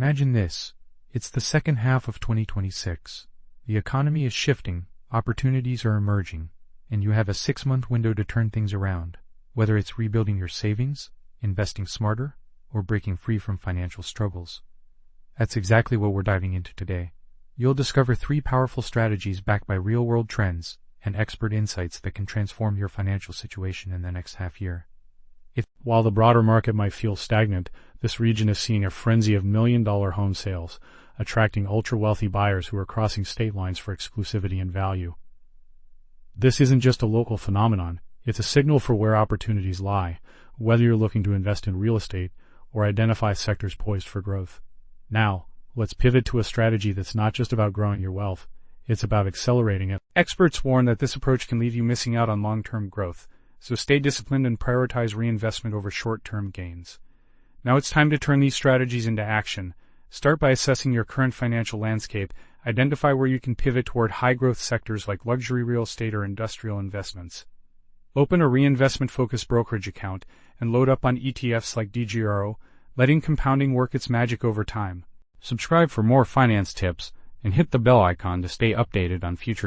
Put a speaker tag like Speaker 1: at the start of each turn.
Speaker 1: Imagine this. It's the second half of 2026. The economy is shifting, opportunities are emerging, and you have a 6-month window to turn things around, whether it's rebuilding your savings, investing smarter, or breaking free from financial struggles. That's exactly what we're diving into today. You'll discover 3 powerful strategies backed by real-world trends and expert insights that can transform your financial situation in the next half year.
Speaker 2: While the broader market might feel stagnant, this region is seeing a frenzy of million-dollar home sales, attracting ultra-wealthy buyers who are crossing state lines for exclusivity and value. This isn't just a local phenomenon, it's a signal for where opportunities lie, whether you're looking to invest in real estate or identify sectors poised for growth. Now, let's pivot to a strategy that's not just about growing your wealth, it's about accelerating it. Experts warn that this approach can leave you missing out on long-term growth, so stay disciplined and prioritize reinvestment over short-term gains. Now it's time to turn these strategies into action. Start by assessing your current financial landscape, identify where you can pivot toward high-growth sectors like luxury real estate or industrial investments. Open a reinvestment-focused brokerage account and load up on ETFs like Dgro, letting compounding work its magic over time. Subscribe for more finance tips and hit the bell icon to stay updated on future